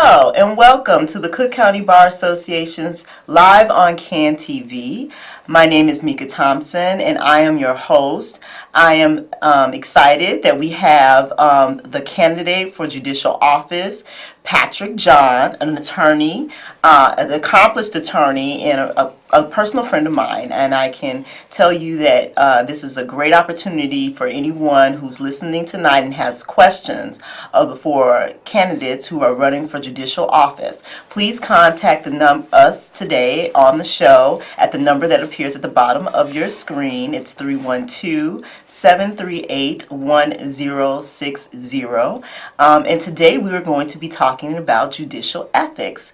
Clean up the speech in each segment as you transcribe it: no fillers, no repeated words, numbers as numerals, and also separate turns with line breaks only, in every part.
Hello and welcome to the Cook County Bar Association's Live on CAN TV. My name is Mika Thompson and I am your host. I am excited that we have the candidate for judicial office, Patrick John, an attorney, an accomplished attorney and a personal friend of mine. And I can tell you that this is a great opportunity for anyone who's listening tonight and has questions for candidates who are running for judicial office. Please contact us today on the show at the number that appears at the bottom of your screen. It's 312-738-1060. And today we are going to be talking about judicial ethics.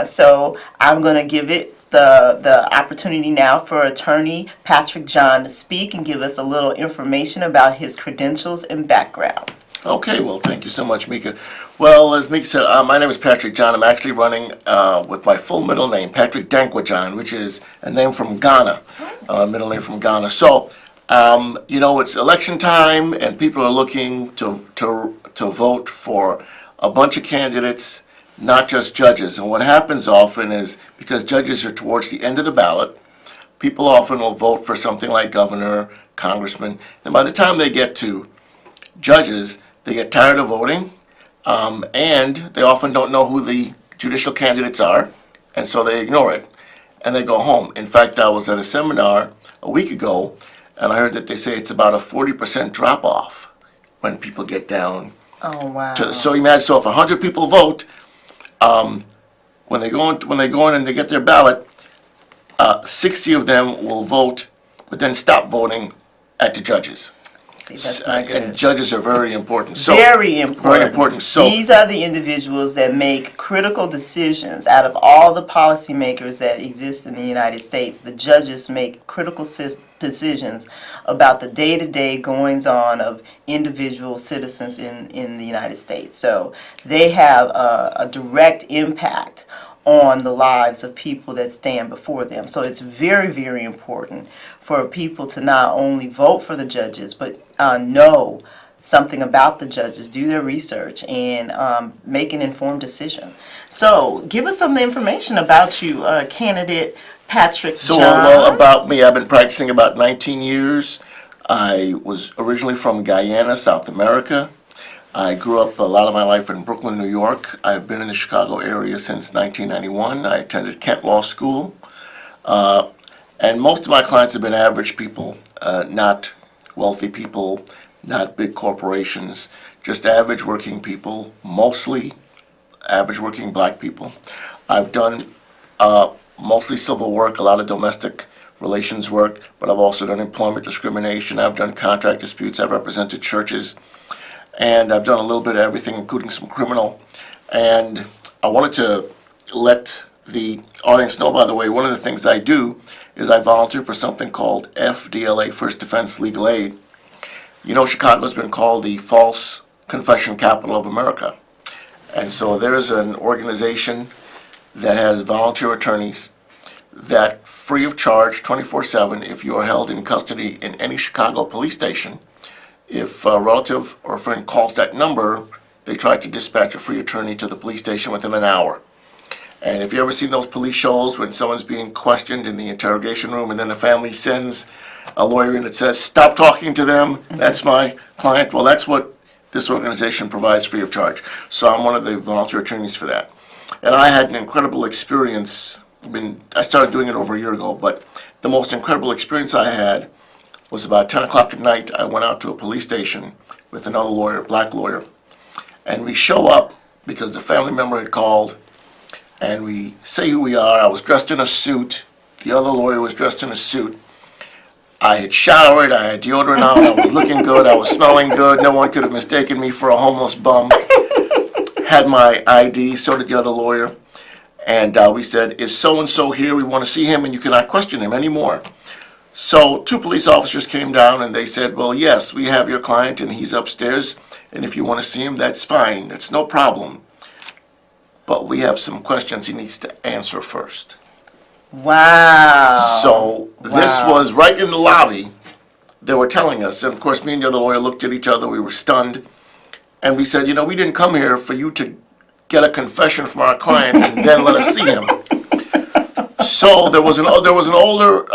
So I'm going to give it the opportunity now for attorney Patrick John to speak and give us a little information about his credentials and background.
Okay, well, thank you so much, Mika. Well, as Mika said, my name is Patrick John. I'm actually running with my full middle name, Patrick Dankwa John, which is a name from Ghana, middle name from Ghana. So, it's election time, and people are looking to vote for a bunch of candidates, not just judges. And what happens often is, because judges are towards the end of the ballot, people often will vote for something like governor, congressman, and by the time they get to judges, they get tired of voting, and they often don't know who the judicial candidates are, and so they ignore it, and they go home. In fact, I was at a seminar a week ago, and I heard that they say it's about a 40% drop-off when people get down.
Oh, wow.
So imagine, so if 100 people vote, when they go in and they get their ballot, 60 of them will vote, but then stop voting at the judges.
That's not good.
And judges are very important.
Very important.
Very important. So
these are the individuals that make critical decisions. Out of all the policymakers that exist in the United States, the judges make critical decisions about the day-to-day goings-on of individual citizens in the United States. So they have a direct impact on the lives of people that stand before them. So it's very, very important for people to not only vote for the judges, but know something about the judges, do their research, and make an informed decision. So give us some information about you, candidate Patrick John.
Well, about me, I've been practicing about 19 years. I was originally from Guyana, South America. I grew up a lot of my life in Brooklyn, New York. I've been in the Chicago area since 1991. I attended Kent Law School. And most of my clients have been average people, not wealthy people, not big corporations, just average working people, mostly average working black people. I've done mostly civil work, a lot of domestic relations work, but I've also done employment discrimination. I've done contract disputes. I've represented churches. And I've done a little bit of everything, including some criminal. And I wanted to let the audience know, by the way, one of the things I do is I volunteer for something called FDLA, First Defense Legal Aid. You know, Chicago's been called the false confession capital of America. And so there's an organization that has volunteer attorneys that, free of charge, 24/7, if you are held in custody in any Chicago police station, if a relative or a friend calls that number, they try to dispatch a free attorney to the police station within an hour. And if you ever seen those police shows when someone's being questioned in the interrogation room and then the family sends a lawyer in that says, "Stop talking to them, that's my client," well, that's what this organization provides free of charge. So I'm one of the volunteer attorneys for that. And I had an incredible experience. I started doing it over a year ago, but the most incredible experience I had was about 10 o'clock at night. I went out to a police station with another lawyer, a black lawyer, and we show up because the family member had called, and we say who we are. I was dressed in a suit. The other lawyer was dressed in a suit. I had showered, I had deodorant on, I was looking good, I was smelling good. No one could have mistaken me for a homeless bum. Had my ID, so did the other lawyer. And we said, "Is so-and-so here? We want to see him, and you cannot question him anymore." So 2 police officers came down and they said, "Well, yes, we have your client and he's upstairs, and if you want to see him, that's fine, that's no problem. But we have some questions he needs to answer first."
Wow.
So this was right in the lobby. They were telling us, and of course me and the other lawyer looked at each other, we were stunned, and we said, "We didn't come here for you to get a confession from our client and then let us see him. So there was an older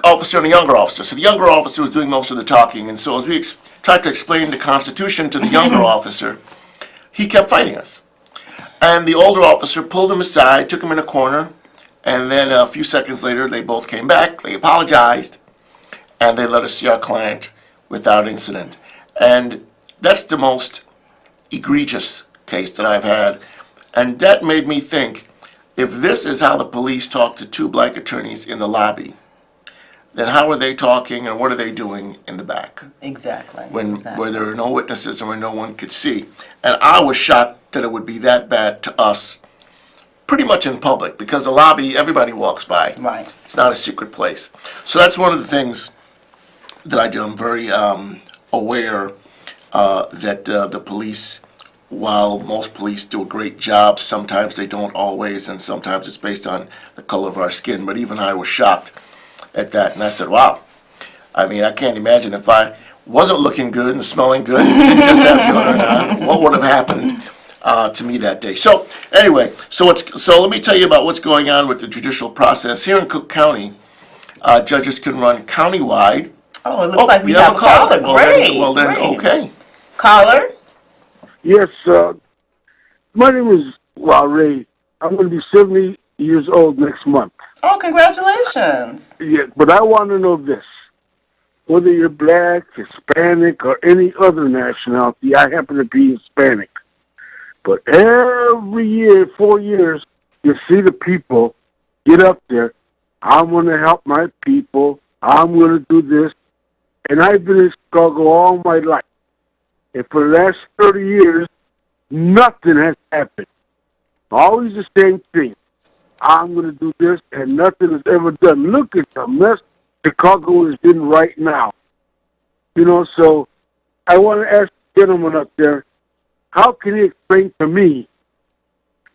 officer and a younger officer. So the younger officer was doing most of the talking, and so as we tried to explain the Constitution to the younger officer, he kept fighting us. And the older officer pulled him aside, took him in a corner, and then a few seconds later, they both came back, they apologized, and they let us see our client without incident. And that's the most egregious case that I've had. And that made me think, if this is how the police talk to two black attorneys in the lobby, then how are they talking and what are they doing in the back?
Exactly.
Where there are no witnesses and where no one could see. And I was shocked that it would be that bad to us, pretty much in public, because the lobby, everybody walks by.
Right.
It's not a secret place. So that's one of the things that I do. I'm very aware that the police, while most police do a great job, sometimes they don't always, and sometimes it's based on the color of our skin. But even I was shocked at that, and I said, wow. I mean, I can't imagine if I wasn't looking good and smelling good and didn't just have deodorant on, what would have happened to me that day. So anyway, so let me tell you about what's going on with the judicial process. Here in Cook County, judges can run countywide.
Oh, it looks like we have a caller. Great.
Great. Okay.
Caller?
Yes, my name is Ray. I'm going to be 70 years old next month.
Oh, congratulations.
Yeah, but I want to know this. Whether you're black, Hispanic, or any other nationality, I happen to be Hispanic. But every year, 4 years, you see the people get up there. I'm going to help my people. I'm going to do this. And I've been in Chicago all my life. And for the last 30 years, nothing has happened. Always the same thing. I'm going to do this, and nothing is ever done. Look at the mess Chicago is in right now. You know, so I want to ask the gentleman up there, how can he explain to me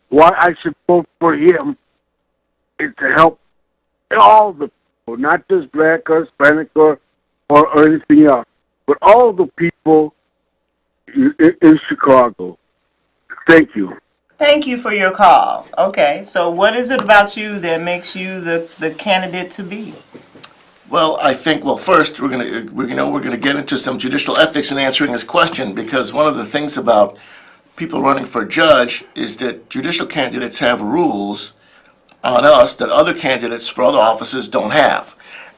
why I should vote for him and to help all the people, not just black or Hispanic or anything else, but all the people in Chicago. Thank you.
Thank you for your call. Okay, so what is it about you that makes you the candidate to be?
Well, I think, first we're gonna get into some judicial ethics in answering this question, because one of the things about people running for judge is that judicial candidates have rules on us that other candidates for other offices don't have.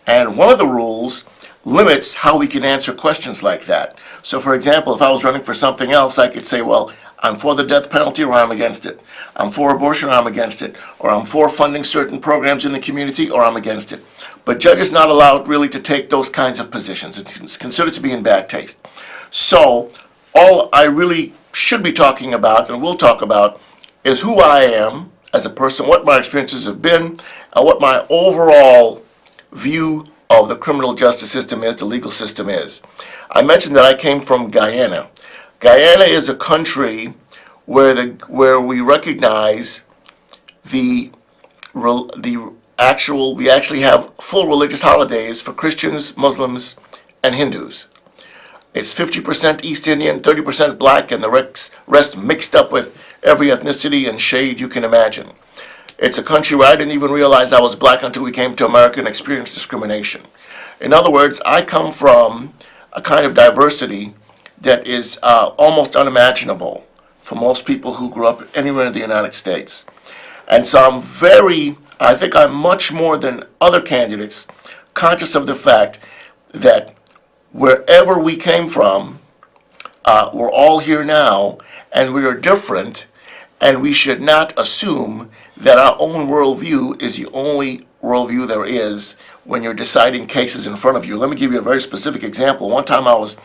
And one of the rules limits how we can answer questions like that. So for example, if I was running for something else, I could say, well, I'm for the death penalty or I'm against it. I'm for abortion or I'm against it. Or I'm for funding certain programs in the community or I'm against it. But judges not allowed really to take those kinds of positions. It's considered to be in bad taste. So all I really should be talking about and will talk about is who I am as a person, what my experiences have been, and what my overall view of the criminal justice system is, the legal system is. I mentioned that I came from Guyana. Guyana is a country where we recognize we actually have full religious holidays for Christians, Muslims, and Hindus. It's 50% East Indian, 30% black, and the rest mixed up with every ethnicity and shade you can imagine. It's a country where I didn't even realize I was black until we came to America and experienced discrimination. In other words, I come from a kind of diversity that is almost unimaginable for most people who grew up anywhere in the United States. And so I think I'm much more than other candidates conscious of the fact that wherever we came from, we're all here now, and we are different, and we should not assume that our own worldview is the only worldview there is when you're deciding cases in front of you. Let me give you a very specific example. One time I was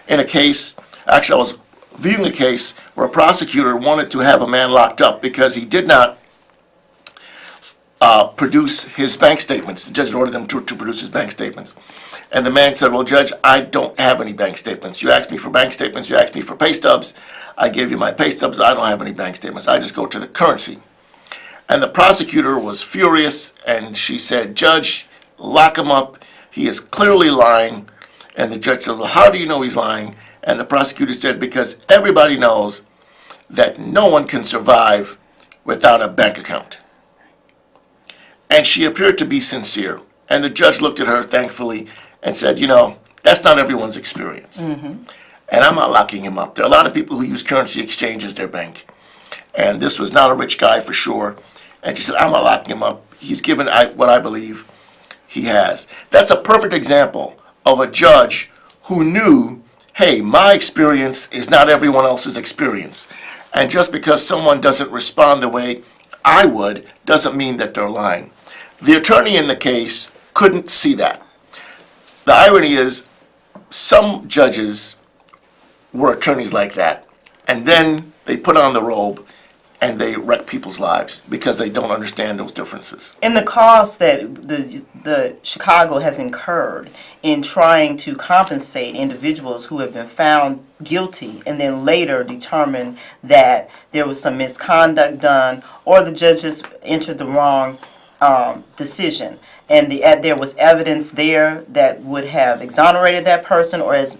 in a case, actually I was viewing a case where a prosecutor wanted to have a man locked up because he did not produce his bank statements. The judge ordered him to produce his bank statements. And the man said, well, Judge, I don't have any bank statements. You asked me for bank statements, you asked me for pay stubs. I gave you my pay stubs, I don't have any bank statements. I just go to the currency. And the prosecutor was furious, and she said, Judge, lock him up. He is clearly lying. And the judge said, well, how do you know he's lying? And the prosecutor said, because everybody knows that no one can survive without a bank account. And she appeared to be sincere. And the judge looked at her thankfully and said, that's not everyone's experience. And I'm not locking him up. There are a lot of people who use currency exchange as their bank. And this was not a rich guy for sure. And she said, I'm not locking him up. He's given what I believe he has. That's a perfect example of a judge who knew, hey, my experience is not everyone else's experience. And just because someone doesn't respond the way I would doesn't mean that they're lying. The attorney in the case couldn't see that. The irony is some judges were attorneys like that, and then they put on the robe and they wreck people's lives because they don't understand those differences.
And the cost that the Chicago has incurred in trying to compensate individuals who have been found guilty and then later determined that there was some misconduct done or the judges entered the wrong decision. And there was evidence there that would have exonerated that person, or as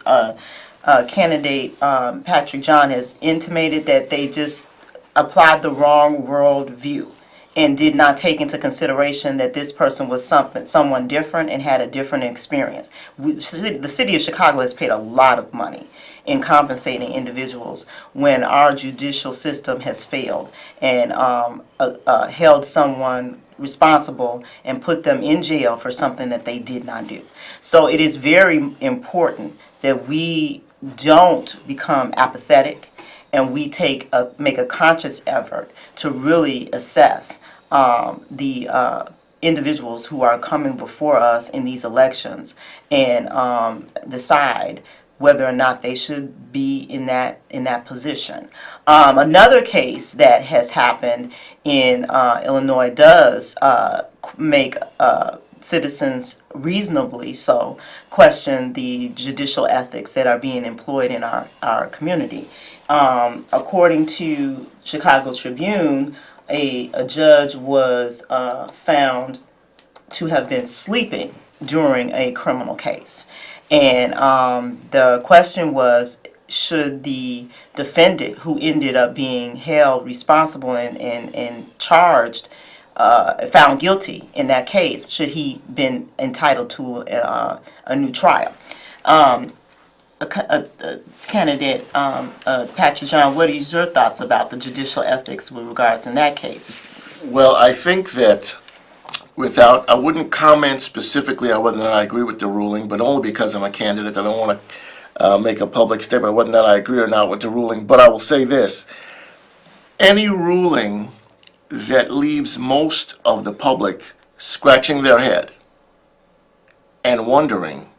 candidate Patrick John has intimated, that they just applied the wrong world view and did not take into consideration that this person was someone different and had a different experience. The city of Chicago has paid a lot of money in compensating individuals when our judicial system has failed and held someone responsible and put them in jail for something that they did not do. So it is very important that we don't become apathetic and we make a conscious effort to really assess the individuals who are coming before us in these elections and decide whether or not they should be in that position. Another case that has happened in Illinois does make citizens reasonably so question the judicial ethics that are being employed in our community. According to Chicago Tribune, a judge was found to have been sleeping during a criminal case. And the question was, should the defendant who ended up being held responsible and charged, found guilty in that case, should he been entitled to a new trial? Candidate Patrick John, what are your thoughts about the judicial ethics with regards in that case?
Well, I think that I wouldn't comment specifically on whether or not I agree with the ruling, but only because I'm a candidate. I don't want to make a public statement on whether or not I agree or not with the ruling. But I will say this: any ruling that leaves most of the public scratching their head and wondering,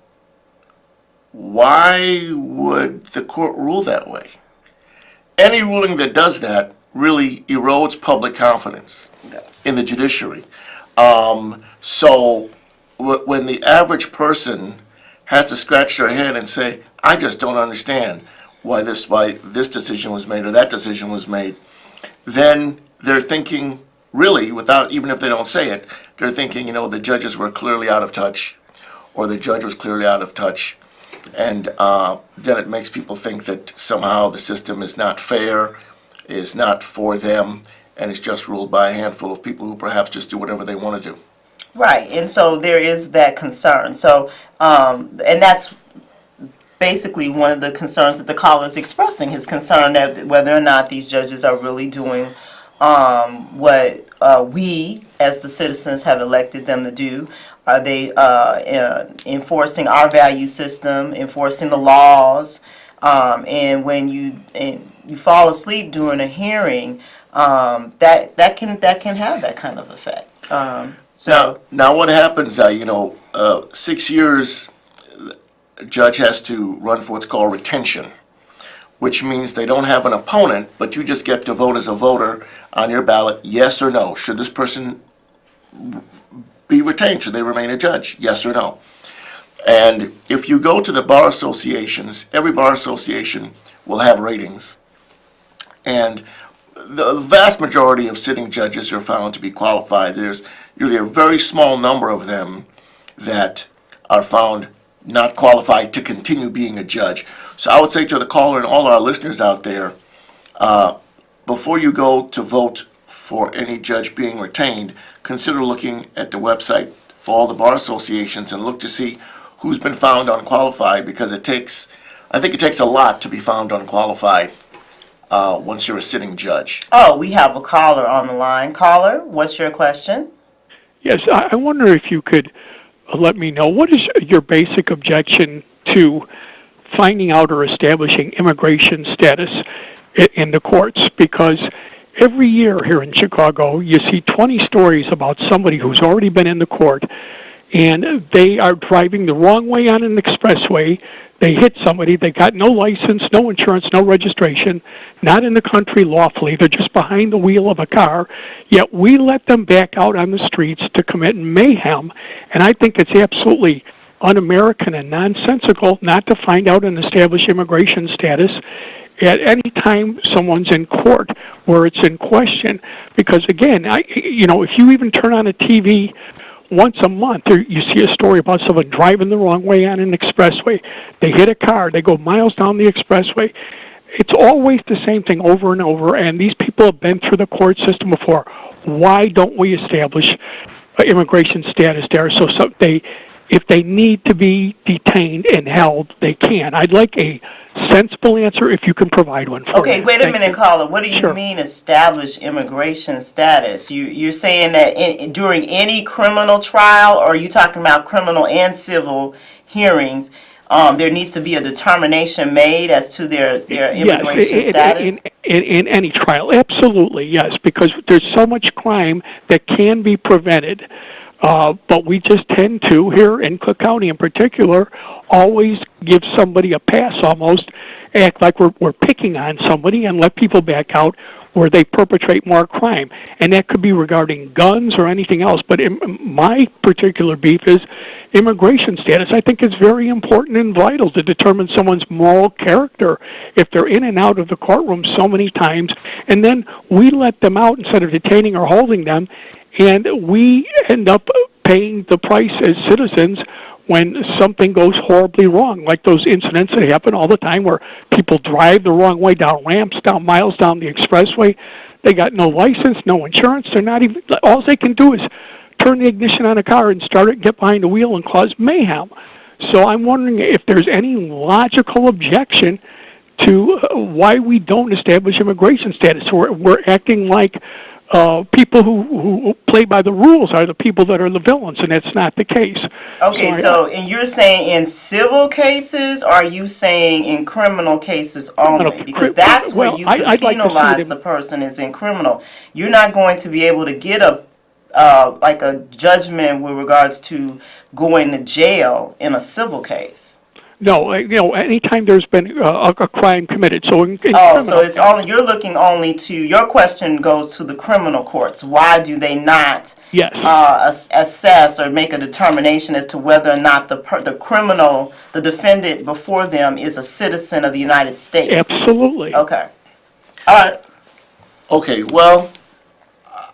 why would the court rule that way? Any ruling that does that really erodes public confidence in the judiciary. So when the average person has to scratch their head and say, I just don't understand why this decision was made or that decision was made, then they're thinking, really, even if they don't say it, they're thinking, the judges were clearly out of touch, or the judge was clearly out of touch. And then it makes people think that somehow the system is not fair, is not for them, and is just ruled by a handful of people who perhaps just do whatever they want to do.
Right, and so there is that concern. So, and that's basically one of the concerns that the caller is expressing, his concern that whether or not these judges are really doing what we as the citizens have elected them to do. Are they enforcing our value system, enforcing the laws? And when you fall asleep during a hearing, that can have that kind of effect.
Now what happens? 6 years, a judge has to run for what's called retention, which means they don't have an opponent, but you just get to vote as a voter on your ballot, yes or no. Should this person be retained? Should they remain a judge? Yes or no? And if you go to the bar associations, every bar association will have ratings. And the vast majority of sitting judges are found to be qualified. There's usually a very small number of them that are found not qualified to continue being a judge. So I would say to the caller and all our listeners out there, before you go to vote for any judge being retained, consider looking at the website for all the bar associations and look to see who's been found unqualified, because I think it takes a lot to be found unqualified once you're a sitting judge.
Oh, we have a caller on the line. Caller, what's your question?
Yes, I wonder if you could let me know, what is your basic objection to finding out or establishing immigration status in the courts? Because every year here in Chicago, you see 20 stories about somebody who's already been in the court, and they are driving the wrong way on an expressway. They hit somebody, they got no license, no insurance, no registration, not in the country lawfully, they're just behind the wheel of a car, yet we let them back out on the streets to commit mayhem, and I think it's absolutely un-American and nonsensical not to find out and establish immigration status at any time someone's in court where it's in question. Because again, if you even turn on a TV once a month, you see a story about someone driving the wrong way on an expressway. They hit a car, they go miles down the expressway. It's always the same thing over and over, and these people have been through the court system before. Why don't we establish immigration status there so if they need to be detained and held, they can? I'd like a sensible answer if you can provide one for me.
Okay, wait a minute, caller. What do you
Sure.
mean establish immigration status? You're saying that during any criminal trial, or are you talking about criminal and civil hearings, there needs to be a determination made as to their immigration status?
In any trial, absolutely, yes, because there's so much crime that can be prevented. But we just tend to, here in Cook County in particular, always give somebody a pass almost, act like we're picking on somebody and let people back out where they perpetrate more crime. And that could be regarding guns or anything else. But my particular beef is immigration status. I think it's very important and vital to determine someone's moral character if they're in and out of the courtroom so many times. And then we let them out instead of detaining or holding them. And we end up paying the price as citizens when something goes horribly wrong, like those incidents that happen all the time where people drive the wrong way down ramps, down miles down the expressway. They got no license, no insurance. They're not even, all they can do is turn the ignition on a car and start it, get behind the wheel and cause mayhem. So I'm wondering if there's any logical objection to why we don't establish immigration status. We're acting like people who play by the rules are the people that are the villains, and that's not the case.
Okay, and you're saying in civil cases, or are you saying in criminal cases only? Because that's where you could penalize the person is in criminal. You're not going to be able to get a judgment with regards to going to jail in a civil case.
No, anytime there's been a crime committed. So
so it's only, you're looking only to, your question goes to the criminal courts. Why do they not assess or make a determination as to whether or not the defendant before them is a citizen of the United States?
Absolutely.
Okay. All right.
Okay, well,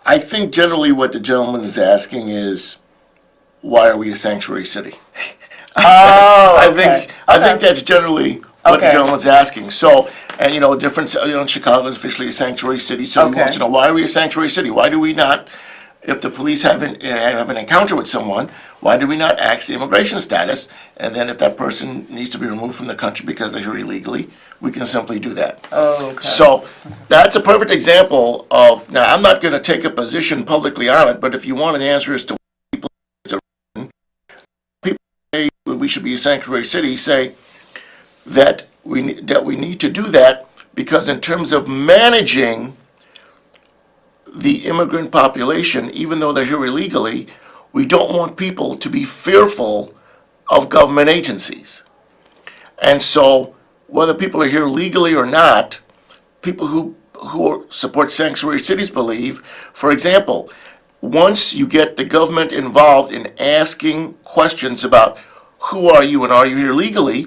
I think generally what the gentleman is asking is, why are we a sanctuary city? I think that's generally what the gentleman's asking. So, and Chicago is officially a sanctuary city, so he wants to know, why are we a sanctuary city? Why do we not, if the police have an encounter with someone, why do we not ask the immigration status? And then if that person needs to be removed from the country because they're here illegally, we can simply do that. So that's a perfect example of, now I'm not going to take a position publicly on it, but if you want an answer as to we should be a sanctuary city, say that we need to do that because in terms of managing the immigrant population, even though they're here illegally, we don't want people to be fearful of government agencies. And so whether people are here legally or not, people who support sanctuary cities believe, for example, once you get the government involved in asking questions about who are you and are you here legally,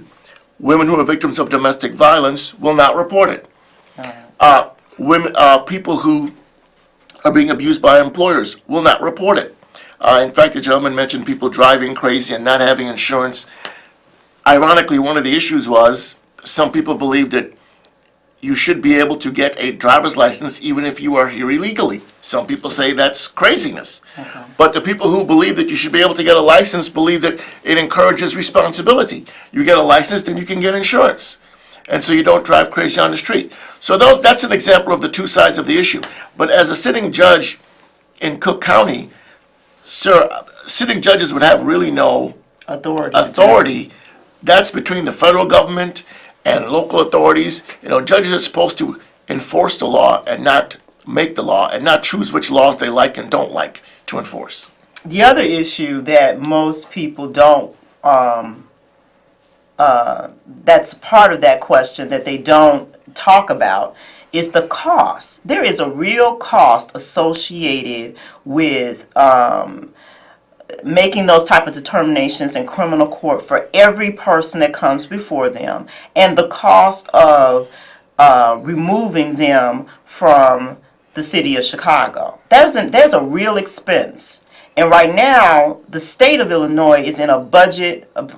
women who are victims of domestic violence will not report it. People who are being abused by employers will not report it. In fact, the gentleman mentioned people driving crazy and not having insurance. Ironically, one of the issues was some people believe that you should be able to get a driver's license even if you are here illegally. Some people say that's craziness. But the people who believe that you should be able to get a license believe that it encourages responsibility. You get a license, then you can get insurance. And so you don't drive crazy on the street. So that's an example of the two sides of the issue. But as a sitting judge in Cook County, sir, sitting judges would have really no authority. That's between the federal government and local authorities. Judges are supposed to enforce the law and not make the law and not choose which laws they like and don't like to enforce.
The other issue that most people don't, that's part of that question that they don't talk about, is the cost. There is a real cost associated with making those type of determinations in criminal court for every person that comes before them, and the cost of removing them from the city of Chicago. There's a real expense. And right now, the state of Illinois is in a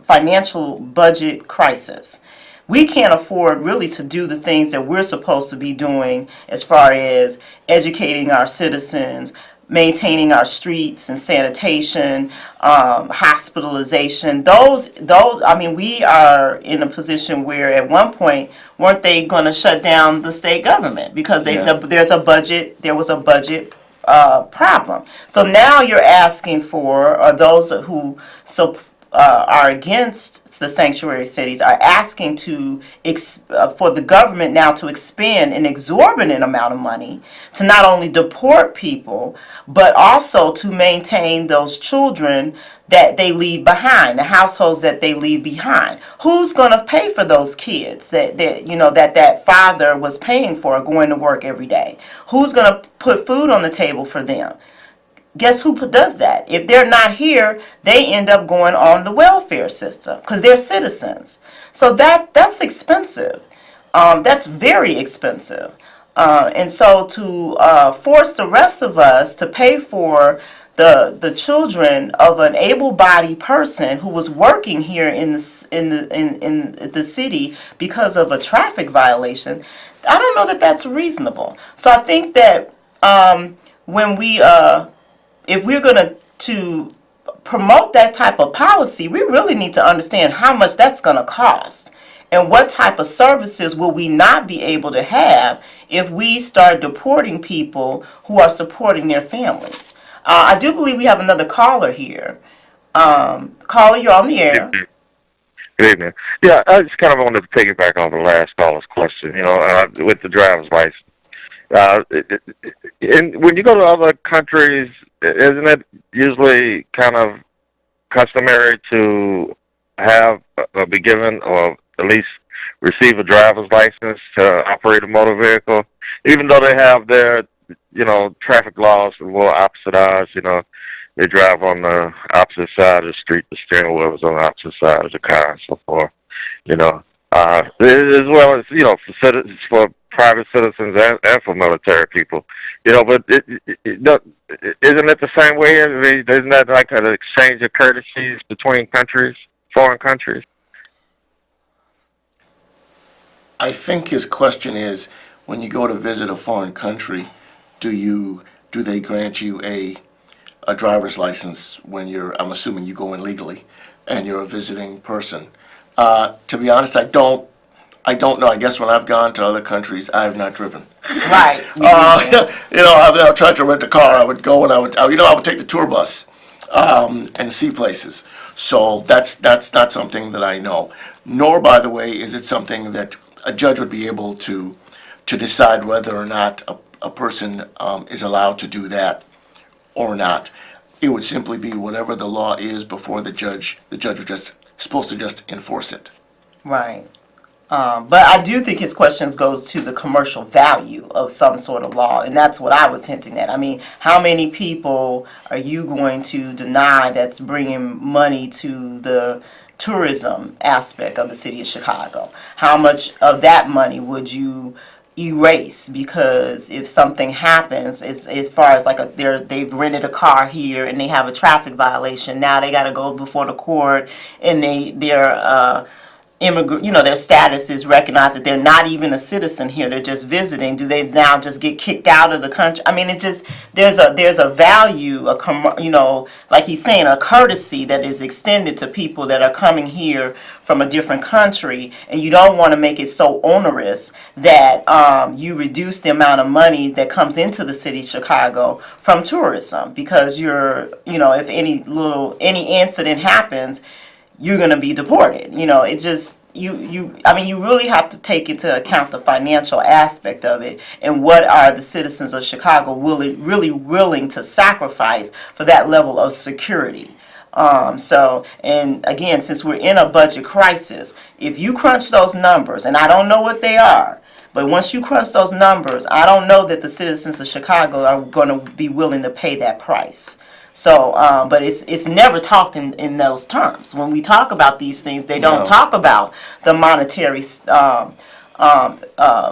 financial budget crisis. We can't afford really to do the things that we're supposed to be doing as far as educating our citizens, maintaining our streets and sanitation, hospitalization. We are in a position where at one point, weren't they going to shut down the state government because there was a budget problem. So now you're asking for, or those who are against the sanctuary cities are asking for the government now to expend an exorbitant amount of money to not only deport people, but also to maintain those children that they leave behind, the households that they leave behind. Who's going to pay for those kids that father was paying for going to work every day? Who's going to put food on the table for them? Guess who does that? If they're not here, they end up going on the welfare system because they're citizens. So that's expensive. That's very expensive. And so to force the rest of us to pay for the children of an able-bodied person who was working here in the city because of a traffic violation, I don't know that that's reasonable. So I think that if we're going to promote that type of policy, we really need to understand how much that's going to cost and what type of services will we not be able to have if we start deporting people who are supporting their families. I do believe we have another caller here. Caller, you're on the air.
Good evening. Yeah, I just kind of wanted to piggyback on the last caller's question, with the driver's license. When you go to other countries, isn't it usually kind of customary to be given or at least receive a driver's license to operate a motor vehicle, even though they have their, traffic laws and well opposite odds, they drive on the opposite side of the street, the steering wheel is on the opposite side of the car and so forth, as well as, for private citizens and for military people, but isn't it the same way here? Isn't that like an exchange of courtesies between countries, foreign countries?
I think his question is, when you go to visit a foreign country, do they grant you a driver's license when I'm assuming you go in legally, and you're a visiting person? To be honest, I don't know. I guess when I've gone to other countries, I have not driven.
Right.
I've tried to rent a car. I would go and I would take the tour bus and see places. So that's not something that I know. Nor, by the way, is it something that a judge would be able to decide whether or not a person is allowed to do that or not. It would simply be whatever the law is before the judge. The judge was just supposed to just enforce it.
Right. But I do think his questions goes to the commercial value of some sort of law, and that's what I was hinting at. I mean, how many people are you going to deny that's bringing money to the tourism aspect of the city of Chicago? How much of that money would you erase because if something happens, as far as like they've rented a car here and they have a traffic violation, now they got to go before the court and they're their status is recognized, that they're not even a citizen here, they're just visiting, do they now just get kicked out of the country? I mean, it just, there's a value, like he's saying, a courtesy that is extended to people that are coming here from a different country, and you don't want to make it so onerous that you reduce the amount of money that comes into the city of Chicago from tourism, because if any incident happens, you're going to be deported. It just, you really have to take into account the financial aspect of it, and what are the citizens of Chicago really willing to sacrifice for that level of security. And again, since we're in a budget crisis, if you crunch those numbers, and I don't know what they are, but once you crunch those numbers, I don't know that the citizens of Chicago are going to be willing to pay that price. So, but it's never talked in those terms. When we talk about these things, they don't talk about the monetary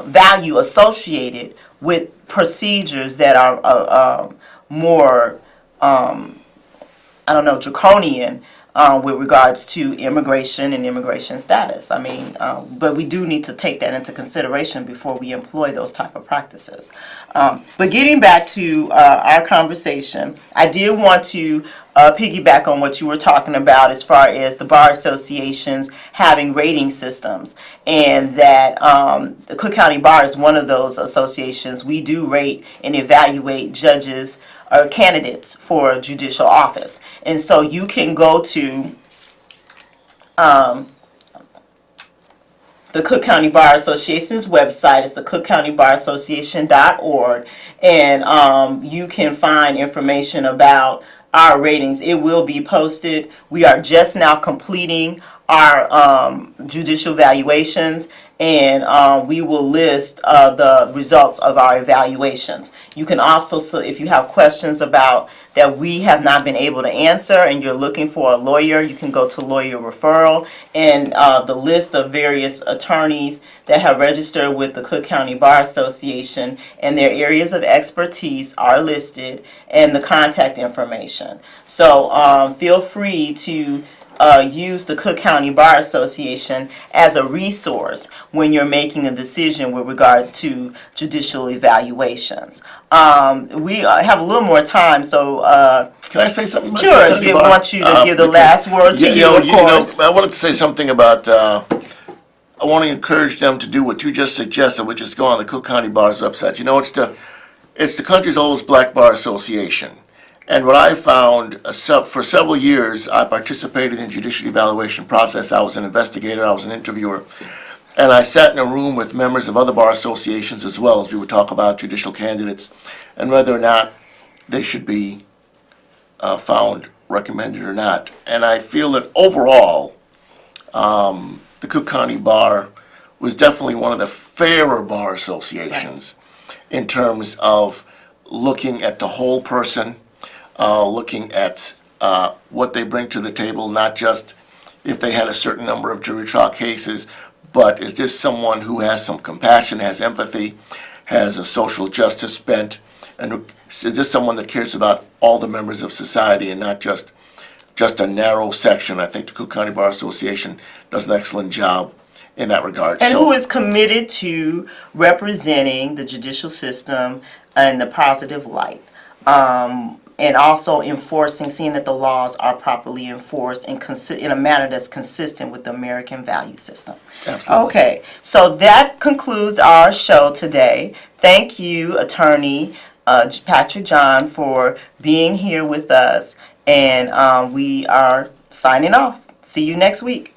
value associated with procedures that are more, draconian with regards to immigration and immigration status. I mean, but we do need to take that into consideration before we employ those type of practices. But getting back to our conversation, I did want to piggyback on what you were talking about as far as the bar associations having rating systems, and that the Cook County Bar is one of those associations. We do rate and evaluate judges or candidates for judicial office. And so you can go to the Cook County Bar Association's website. It's the cookcountybar.association.org, and you can find information about our ratings. It will be posted. We are just now completing our judicial evaluations, and we will list the results of our evaluations. You can also, so if you have questions about that we have not been able to answer and you're looking for a lawyer, you can go to lawyer referral, and the list of various attorneys that have registered with the Cook County Bar Association and their areas of expertise are listed, and the contact information. So feel free to use the Cook County Bar Association as a resource when you're making a decision with regards to judicial evaluations. We have a little more time, so
Can I say something about
sure,
Cook County
I
Bar?
want you to give the last word to you, of course.
I wanted to say something about, I want to encourage them to do what you just suggested, which is go on the Cook County Bar's website. It's the country's oldest black bar association. And what I found, for several years, I participated in the judicial evaluation process. I was an investigator, I was an interviewer, and I sat in a room with members of other bar associations as well, as we would talk about judicial candidates and whether or not they should be found recommended or not. And I feel that overall, the Cook County Bar was definitely one of the fairer bar associations in terms of looking at the whole person, looking at what they bring to the table, not just if they had a certain number of jury trial cases, but is this someone who has some compassion, has empathy, has a social justice bent, and is this someone that cares about all the members of society and not just a narrow section? I think the Cook County Bar Association does an excellent job in that regard.
And who is committed to representing the judicial system in the positive light. And also enforcing, seeing that the laws are properly enforced and in a manner that's consistent with the American value system.
Absolutely.
Okay, so that concludes our show today. Thank you, Attorney Patrick John, for being here with us, and we are signing off. See you next week.